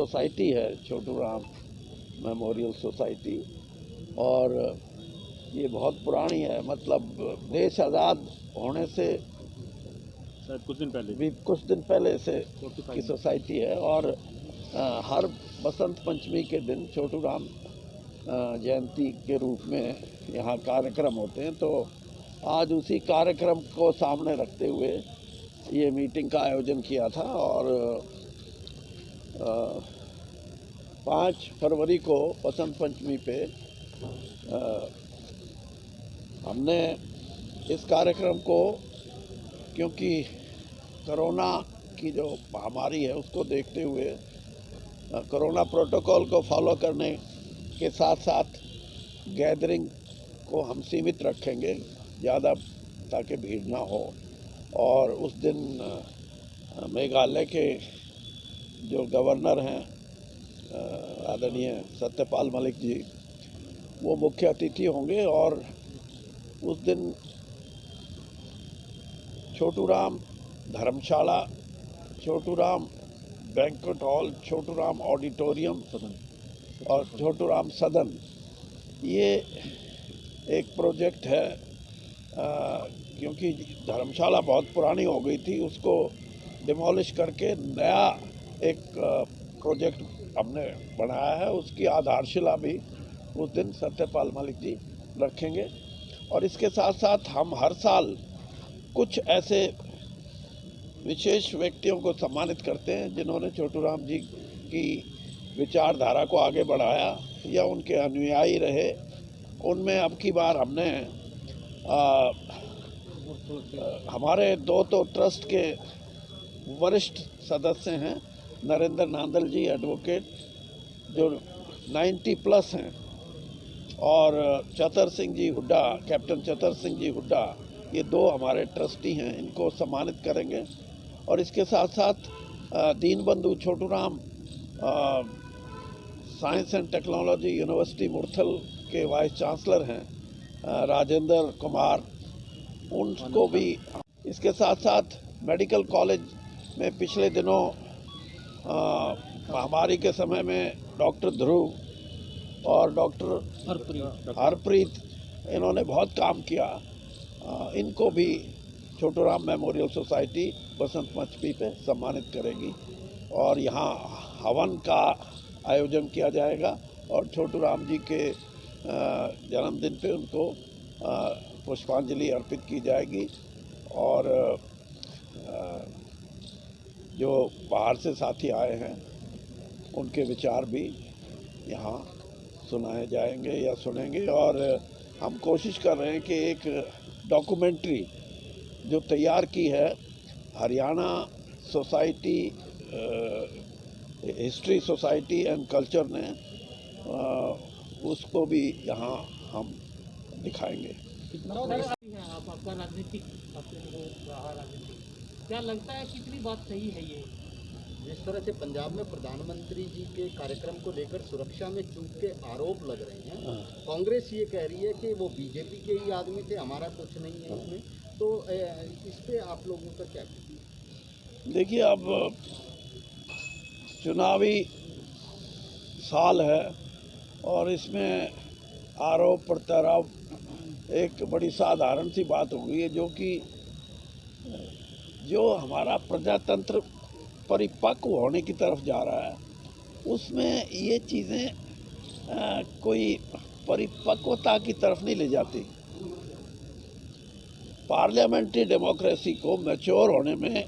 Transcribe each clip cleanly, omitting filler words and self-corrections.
Society है Chhotu Ram memorial society, और ये बहुत पुरानी है। मतलब देश आज़ाद होने से शायद कुछ दिन पहले से की सोसाइटी है। और हर बसंत पंचमी के दिन छोटू राम जयंती के रूप में यहाँ कार्यक्रम होते हैं। तो आज उसी कार्यक्रम को सामने रखते हुए ये मीटिंग का आयोजन किया था। और 5 फरवरी को बसंत पंचमी पे हमने इस कार्यक्रम को, क्योंकि कोरोना की जो महामारी है उसको देखते हुए कोरोना प्रोटोकॉल को फॉलो करने के साथ साथ गैदरिंग को हम सीमित रखेंगे ज़्यादा, ताकि भीड़ ना हो। और उस दिन मेघालय के जो गवर्नर हैं आदरणीय सत्यपाल मलिक जी, वो मुख्य अतिथि होंगे। और उस दिन छोटू राम धर्मशाला, Chhotu Ram banquet hall, Chhotu Ram auditorium और छोटू राम सदन, ये एक प्रोजेक्ट है। क्योंकि धर्मशाला बहुत पुरानी हो गई थी, उसको डिमोलिश करके नया एक प्रोजेक्ट हमने बनाया है। उसकी आधारशिला भी उस दिन सत्यपाल मलिक जी रखेंगे। और इसके साथ साथ हम हर साल कुछ ऐसे विशेष व्यक्तियों को सम्मानित करते हैं जिन्होंने छोटू राम जी की विचारधारा को आगे बढ़ाया या उनके अनुयायी रहे। उनमें अब की बार हमने हमारे 2 तो ट्रस्ट के वरिष्ठ सदस्य हैं, नरेंद्र नांदल जी एडवोकेट जो 90+ हैं, और चतर सिंह जी हुड्डा, कैप्टन चतर सिंह जी हुड्डा, ये 2 हमारे ट्रस्टी हैं। इनको सम्मानित करेंगे। और इसके साथ साथ Deenbandhu Chhotu Ram science and technology university Murthal के वाइस चांसलर हैं राजेंद्र कुमार, उनको भी। इसके साथ साथ मेडिकल कॉलेज में पिछले दिनों महामारी के समय में डॉक्टर ध्रुव और डॉक्टर हरप्रीत, इन्होंने बहुत काम किया। इनको भी छोटू राम मेमोरियल सोसाइटी बसंत पंचमी पे सम्मानित करेगी। और यहाँ हवन का आयोजन किया जाएगा और छोटू राम जी के जन्मदिन पे उनको पुष्पांजलि अर्पित की जाएगी। और जो बाहर से साथी आए हैं उनके विचार भी यहाँ सुनाए जाएंगे या सुनेंगे। और हम कोशिश कर रहे हैं कि एक डॉक्यूमेंट्री जो तैयार की है Haryana society history society and culture ने, उसको भी यहाँ हम दिखाएंगे। आपका राजनीतिक क्या लगता है कितनी बात सही है ये? जिस तरह से पंजाब में प्रधानमंत्री जी के कार्यक्रम को लेकर सुरक्षा में चूक के आरोप लग रहे हैं, कांग्रेस ये कह रही है कि वो बीजेपी के ही आदमी थे, हमारा कुछ नहीं है इसमें। तो इस पे आप लोगों का क्या? देखिए, अब चुनावी साल है और इसमें आरोप प्रत्यारोप एक बड़ी साधारण सी बात हो गई है, जो हमारा प्रजातंत्र परिपक्व होने की तरफ जा रहा है, उसमें ये चीज़ें कोई परिपक्वता की तरफ नहीं ले जाती। पार्लियामेंट्री डेमोक्रेसी को मैच्योर होने में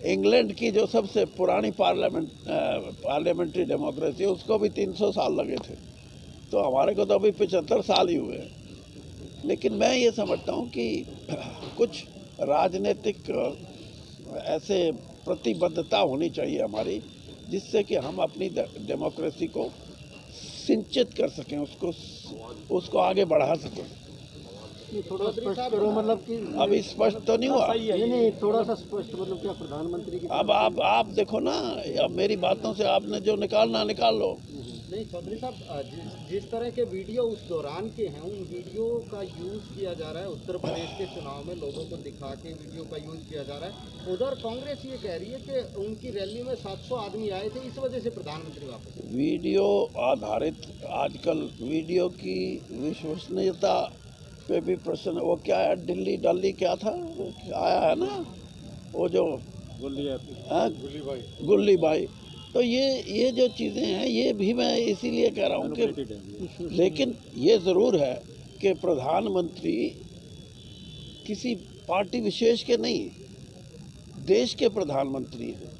इंग्लैंड की जो सबसे पुरानी पार्लियामेंट्री डेमोक्रेसी है, उसको भी 300 साल लगे थे। तो हमारे को तो अभी 75 साल ही हुए हैं। लेकिन मैं ये समझता हूँ कि कुछ राजनीतिक ऐसे प्रतिबद्धता होनी चाहिए हमारी, जिससे कि हम अपनी डेमोक्रेसी को सिंचित कर सकें, उसको आगे बढ़ा सकें। थोड़ा स्पष्ट करो, मतलब कि अभी स्पष्ट तो नहीं हुआ। नहीं, थोड़ा सा स्पष्ट, मतलब क्या प्रधानमंत्री की अब आप देखो ना, अब मेरी बातों से आपने जो निकालना निकाल लो। नहीं चौधरी साहब, जिस तरह के वीडियो उस दौरान के हैं, उन वीडियो का यूज़ किया जा रहा है उत्तर प्रदेश के चुनाव में, लोगों को दिखा के वीडियो का यूज़ किया जा रहा है। उधर कांग्रेस ये कह रही है कि उनकी रैली में 700 आदमी आए थे, इस वजह से प्रधानमंत्री वापस। वीडियो आधारित आजकल वीडियो की विश्वसनीयता पे भी प्रश्न। वो क्या है, दिल्ली क्या था आया है ना, वो जो गुल्ली भाई। तो ये जो चीज़ें हैं, ये भी मैं इसीलिए कह रहा हूँ कि, लेकिन ये ज़रूर है कि प्रधानमंत्री किसी पार्टी विशेष के नहीं, देश के प्रधानमंत्री हैं,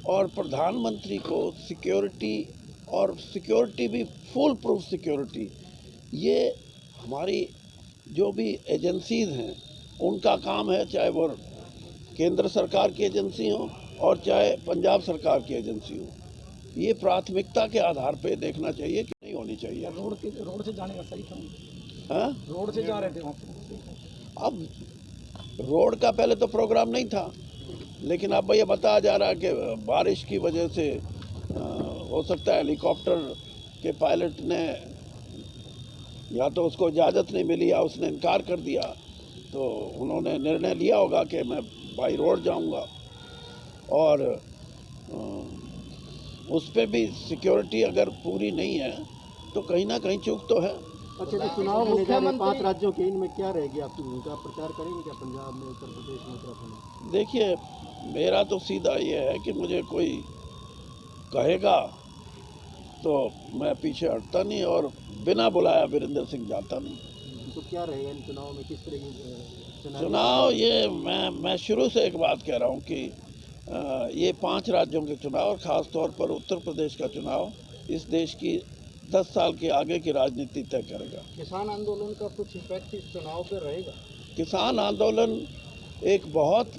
और प्रधानमंत्री को सिक्योरिटी, और सिक्योरिटी भी फुल प्रूफ सिक्योरिटी, ये हमारी जो भी एजेंसीज हैं उनका काम है, चाहे वो केंद्र सरकार की एजेंसी हो और चाहे पंजाब सरकार की एजेंसी हो। ये प्राथमिकता के आधार पे देखना चाहिए कि नहीं होनी चाहिए। रोड से जाने का सही था? हाँ, रोड से जा रहे थे वहाँ पे। अब रोड का पहले तो प्रोग्राम नहीं था, लेकिन अब ये बताया जा रहा है कि बारिश की वजह से हो सकता है हेलीकॉप्टर के पायलट ने या तो उसको इजाज़त नहीं मिली या उसने इनकार कर दिया, तो उन्होंने निर्णय लिया होगा कि मैं बाई रोड जाऊंगा। और उस पर भी सिक्योरिटी अगर पूरी नहीं है तो कहीं ना कहीं चूक तो है। अच्छा, तो चुनाव होने जा रहे हैं 5 राज्यों के, इनमें क्या रहेगी आपकी भूमिका? प्रचार करेंगे क्या पंजाब में, उत्तर प्रदेश में, उत्तराखंड? देखिए, मेरा तो सीधा ये है कि मुझे कोई कहेगा तो मैं पीछे हटता नहीं, और बिना बुलाया वीरेंद्र सिंह जाता नहीं। तो क्या रहेगा इन चुनाव में, किस तरह की चुनाव? ये मैं शुरू से एक बात कह रहा हूँ कि ये 5 राज्यों के चुनाव, और ख़ास तौर पर उत्तर प्रदेश का चुनाव, इस देश की 10 साल के आगे की राजनीति तय करेगा। किसान आंदोलन का कुछ इफेक्ट इस चुनाव पर रहेगा? किसान आंदोलन एक बहुत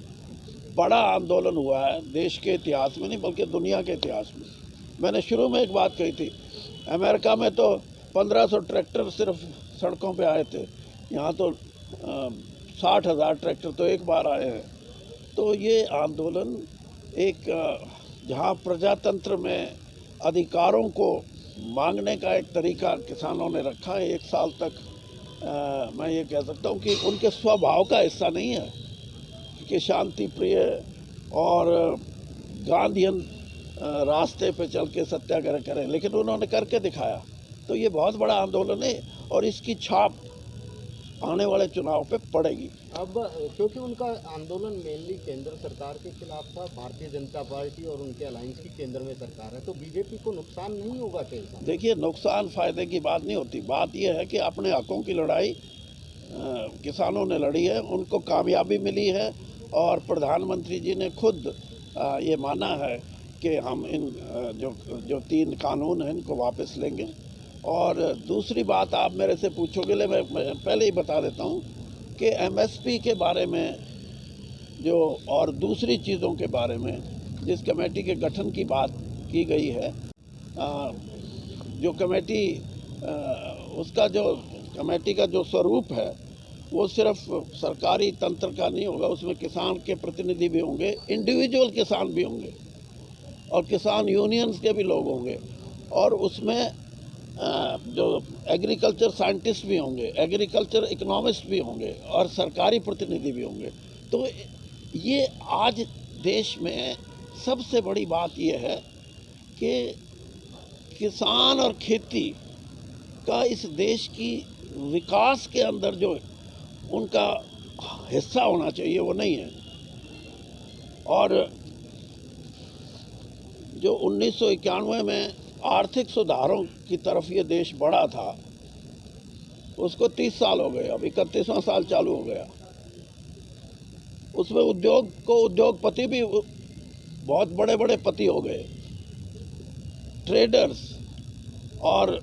बड़ा आंदोलन हुआ है देश के इतिहास में, नहीं बल्कि दुनिया के इतिहास में। मैंने शुरू में एक बात कही थी, अमेरिका में तो 1500 ट्रैक्टर सिर्फ सड़कों पे आए थे, यहाँ तो 60,000 ट्रैक्टर तो एक बार आए हैं। तो ये आंदोलन एक जहाँ प्रजातंत्र में अधिकारों को मांगने का एक तरीका किसानों ने रखा है 1 साल तक, मैं ये कह सकता हूँ कि उनके स्वभाव का हिस्सा नहीं है कि शांति प्रिय और गांधीयन रास्ते पे चल के सत्याग्रह करें, लेकिन उन्होंने करके दिखाया। तो ये बहुत बड़ा आंदोलन है और इसकी छाप आने वाले चुनाव पे पड़ेगी। अब क्योंकि उनका आंदोलन मेनली केंद्र सरकार के खिलाफ था, भारतीय जनता पार्टी और उनके अलायंस की केंद्र में सरकार है, तो बीजेपी को नुकसान नहीं होगा क्या? देखिए, नुकसान फायदे की बात नहीं होती, बात यह है कि अपने हकों की लड़ाई किसानों ने लड़ी है, उनको कामयाबी मिली है, और प्रधानमंत्री जी ने खुद ये माना है कि हम इन जो 3 कानून हैं इनको वापस लेंगे। और दूसरी बात आप मेरे से पूछोगे, मैं पहले ही बता देता हूँ कि एमएसपी के बारे में जो और दूसरी चीज़ों के बारे में जिस कमेटी के गठन की बात की गई है, जो कमेटी उसका जो कमेटी का जो स्वरूप है वो सिर्फ सरकारी तंत्र का नहीं होगा, उसमें किसान के प्रतिनिधि भी होंगे, इंडिविजुअल किसान भी होंगे, और किसान यूनियंस के भी लोग होंगे, और उसमें जो एग्रीकल्चर साइंटिस्ट भी होंगे, एग्रीकल्चर इकोनॉमिस्ट भी होंगे, और सरकारी प्रतिनिधि भी होंगे। तो ये आज देश में सबसे बड़ी बात ये है कि किसान और खेती का इस देश की विकास के अंदर जो उनका हिस्सा होना चाहिए वो नहीं है। और जो 1991 में आर्थिक सुधारों की तरफ ये देश बढ़ा था, उसको 30 साल हो गए, अब 31वां साल चालू हो गया। उसमें उद्योगपति भी बहुत बड़े बड़े पति हो गए, ट्रेडर्स, और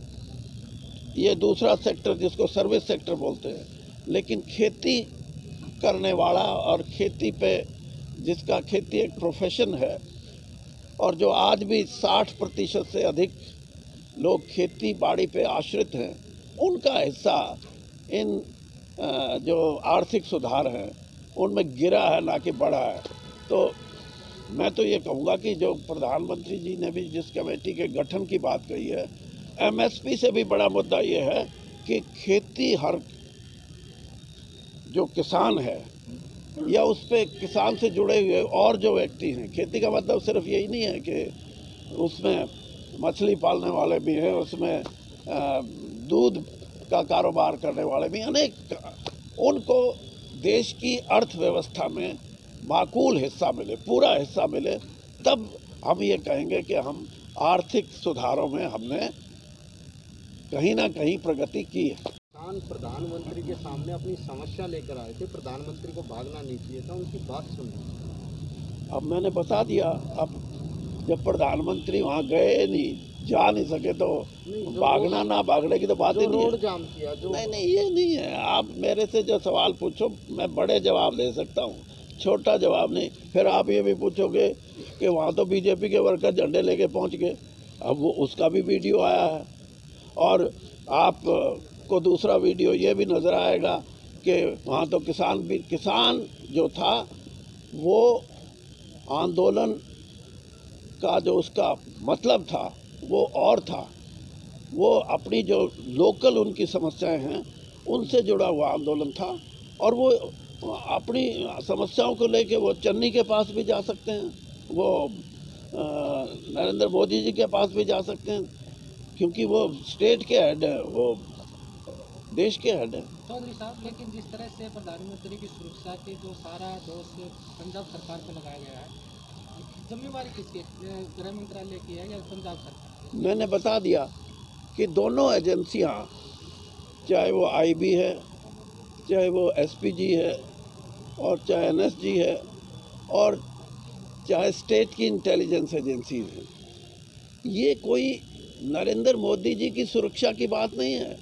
ये दूसरा सेक्टर जिसको सर्विस सेक्टर बोलते हैं। लेकिन खेती करने वाला और खेती पे जिसका खेती एक प्रोफेशन है, और जो आज भी 60% से अधिक लोग खेती बाड़ी पे आश्रित हैं, उनका हिस्सा इन जो आर्थिक सुधार हैं उनमें गिरा है, ना कि बढ़ा है। तो मैं तो ये कहूँगा कि जो प्रधानमंत्री जी ने भी जिस कमेटी के गठन की बात कही है, एमएसपी से भी बड़ा मुद्दा ये है कि खेती, हर जो किसान है या उस पे किसान से जुड़े हुए और जो व्यक्ति हैं, खेती का मतलब सिर्फ यही नहीं है कि उसमें मछली पालने वाले भी हैं, उसमें दूध का कारोबार करने वाले भी, अनेक, उनको देश की अर्थव्यवस्था में माकूल हिस्सा मिले, पूरा हिस्सा मिले, तब हम ये कहेंगे कि हम आर्थिक सुधारों में हमने कहीं ना कहीं प्रगति की है। किसान प्रधानमंत्री के सामने अपनी समस्या लेकर आए थे, प्रधानमंत्री को भागना नहीं चाहिए था, उनकी बात सुनी। अब मैंने बता दिया, अब जब प्रधानमंत्री वहाँ गए नहीं, जा नहीं सके, तो भागना ना भागने की तो बात ही नहीं है। रोड जाम किया जो नहीं, ये नहीं है। आप मेरे से जो सवाल पूछो मैं बड़े जवाब दे सकता हूँ, छोटा जवाब नहीं। फिर आप ये भी पूछोगे कि वहाँ तो बीजेपी के वर्कर झंडे लेके पहुँच गए, अब वो उसका भी वीडियो आया है, और आप को दूसरा वीडियो ये भी नज़र आएगा कि वहाँ तो किसान जो था वो आंदोलन का जो उसका मतलब था वो और था, वो अपनी जो लोकल उनकी समस्याएं हैं उनसे जुड़ा हुआ आंदोलन था, और वो अपनी समस्याओं को लेके वो चन्नी के पास भी जा सकते हैं, वो नरेंद्र मोदी जी के पास भी जा सकते हैं, क्योंकि वो स्टेट के हेड है, वो देश के हेड है। चौधरी साहब, लेकिन जिस तरह से प्रधानमंत्री की सुरक्षा के जो सारा दोष पंजाब सरकार पर लगाया गया है, जिम्मेवारी किसकी है? गृह मंत्रालय की है या पंजाब सरकार? मैंने बता दिया कि दोनों एजेंसियां, चाहे वो आईबी है, चाहे वो एसपीजी है, और चाहे एनएसजी है, और चाहे स्टेट की इंटेलिजेंस एजेंसीज हैं, ये कोई नरेंद्र मोदी जी की सुरक्षा की बात नहीं है,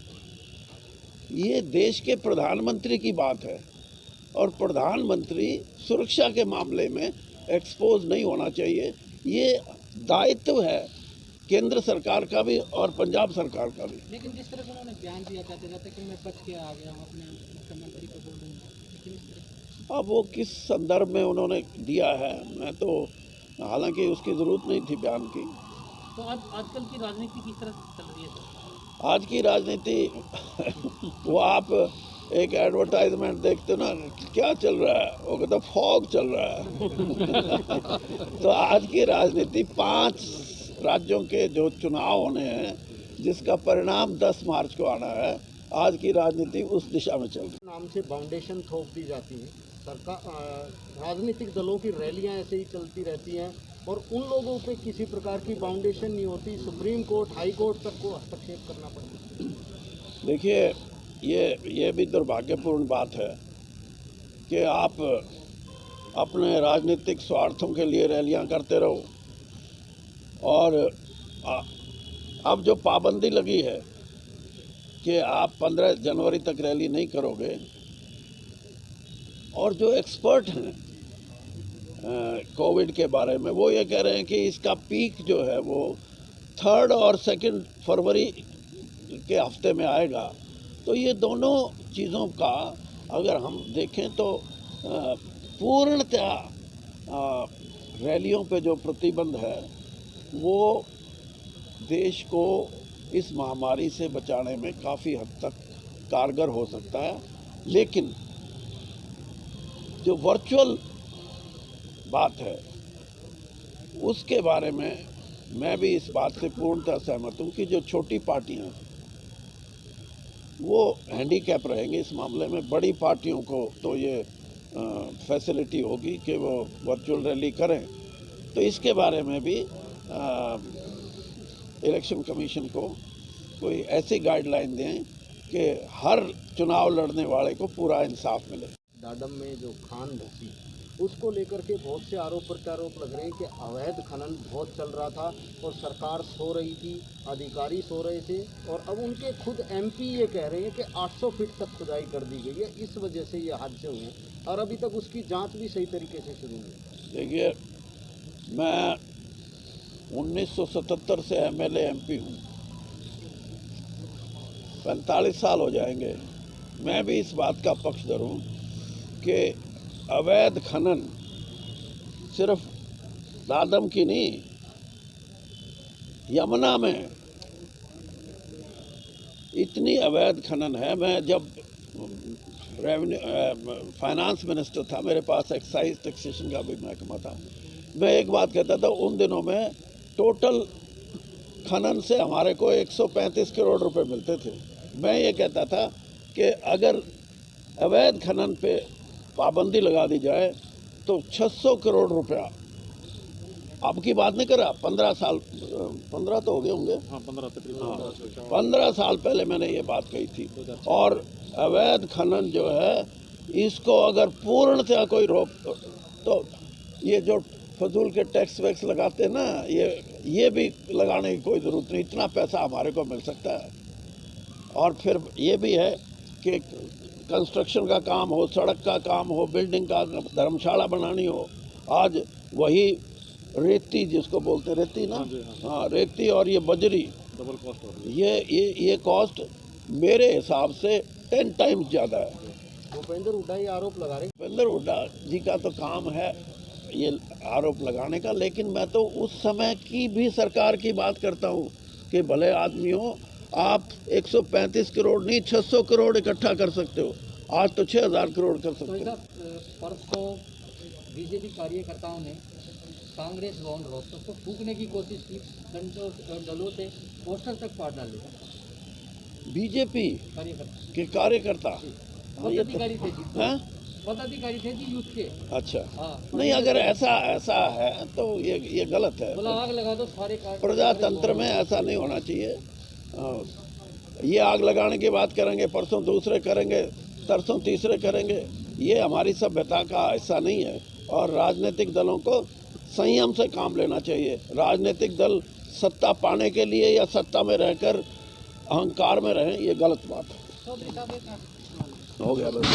ये देश के प्रधानमंत्री की बात है, और प्रधानमंत्री सुरक्षा के मामले में एक्सपोज नहीं होना चाहिए। ये दायित्व है केंद्र सरकार का भी और पंजाब सरकार का भी। लेकिन जिस तरह से उन्होंने बयान दिया जाते जाते कि मैं बच के आ गया हूँ, अपने मुख्यमंत्री को बोल रही हूँ, लेकिन इस तरह अब वो किस संदर्भ में उन्होंने दिया है, मैं तो, हालांकि उसकी ज़रूरत नहीं थी बयान की। तो आजकल की राजनीति किस तरह चल रही है सर? आज की राजनीति वो आप एक एडवर्टाइजमेंट देखते ना, क्या चल रहा है, वो कहता फॉग चल रहा है। तो आज की राजनीति 5 राज्यों के जो चुनाव होने हैं, जिसका परिणाम 10 मार्च को आना है, आज की राजनीति उस दिशा में चल रही है। नाम से फाउंडेशन थोप दी जाती है, सरकार राजनीतिक दलों की रैलियां ऐसे ही चलती रहती हैं, और उन लोगों पे किसी प्रकार की फाउंडेशन नहीं होती, सुप्रीम कोर्ट, हाई कोर्ट तक को हस्तक्षेप करना पड़ता है। देखिए, ये भी दुर्भाग्यपूर्ण बात है कि आप अपने राजनीतिक स्वार्थों के लिए रैलियां करते रहो, और अब जो पाबंदी लगी है कि आप 15 जनवरी तक रैली नहीं करोगे, और जो एक्सपर्ट हैं कोविड के बारे में, वो ये कह रहे हैं कि इसका पीक जो है वो 3 और 2 फरवरी के हफ्ते में आएगा। तो ये दोनों चीज़ों का अगर हम देखें तो पूर्णतः रैलियों पे जो प्रतिबंध है वो देश को इस महामारी से बचाने में काफ़ी हद तक कारगर हो सकता है। लेकिन जो वर्चुअल बात है उसके बारे में मैं भी इस बात से पूर्णतः सहमत हूँ कि जो छोटी पार्टियाँ वो हैंडीकैप रहेंगे इस मामले में। बड़ी पार्टियों को तो ये फैसिलिटी होगी कि वो वर्चुअल रैली करें। तो इसके बारे में भी इलेक्शन कमीशन को कोई ऐसी गाइडलाइन दें कि हर चुनाव लड़ने वाले को पूरा इंसाफ मिले। डाडम में जो खान धसी, उसको लेकर के बहुत से आरोप प्रत्यारोप लग रहे हैं कि अवैध खनन बहुत चल रहा था और सरकार सो रही थी, अधिकारी सो रहे थे, और अब उनके खुद एमपी ये कह रहे हैं कि 800 फीट तक खुदाई कर दी गई है, इस वजह से ये हादसे हुए हैं, और अभी तक उसकी जांच भी सही तरीके से शुरू नहीं। देखिए, मैं 1977 से एमएलए एमपी हूँ, 45 साल हो जाएंगे। मैं भी इस बात का पक्षधर हूँ कि अवैध खनन सिर्फ दादम की नहीं, यमुना में इतनी अवैध खनन है। मैं जब रेवेन्यू फाइनेंस मिनिस्टर था, मेरे पास एक्साइज टैक्सेशन का भी महकमा था। मैं एक बात कहता था, उन दिनों में टोटल खनन से हमारे को 135 करोड़ रुपए मिलते थे। मैं ये कहता था कि अगर अवैध खनन पे पाबंदी लगा दी जाए तो 600 करोड़ रुपया, अब की बात नहीं कर रहा, 15 तो हो गए होंगे, हाँ 15 तकरीबन 15 साल पहले मैंने ये बात कही थी। और अवैध खनन जो है, इसको अगर पूर्णतः कोई रोक, तो ये जो फजूल के टैक्स वैक्स लगाते हैं ना, ये भी लगाने की कोई ज़रूरत नहीं। इतना पैसा हमारे को मिल सकता है। और फिर ये भी है कि कंस्ट्रक्शन का काम हो, सड़क का काम हो, बिल्डिंग का, धर्मशाला बनानी हो, आज वही रेती, जिसको बोलते रेती ना, हाँ रेती और ये बजरी, डबल कॉस्ट हो रही ये कॉस्ट मेरे हिसाब से 10 टाइम्स ज़्यादा है। भूपेंद्र हुड्डा ये आरोप लगा रहे हैं। भूपेंद्र हुड्डा जी का तो काम है ये आरोप लगाने का, लेकिन मैं तो उस समय की भी सरकार की बात करता हूँ कि भले आदमी हो, आप 135 करोड़ नहीं 600 करोड़ इकट्ठा कर सकते हो। आज तो 6000 करोड़ कर सकते हो। परसों बीजेपी कार्यकर्ताओं ने कांग्रेस भवन रोहतक को फूकने की कोशिश की, दलों से पोस्टर तक फाड़ डाले बीजेपी कार्यकर्ता के कार्यकर्ता, पदाधिकारी थे जी, हैं? पदाधिकारी थे जी यूथ के। अच्छा, हाँ, नहीं अगर ऐसा है तो ये गलत है। बोला आग लगा दो सारे प्रजातंत्र में ऐसा नहीं होना चाहिए। ये आग लगाने की बात करेंगे, परसों दूसरे करेंगे, तरसों तीसरे करेंगे, ये हमारी सभ्यता का हिस्सा नहीं है। और राजनीतिक दलों को संयम से काम लेना चाहिए। राजनीतिक दल सत्ता पाने के लिए या सत्ता में रहकर अहंकार में रहें, ये गलत बात है। हो गया बस।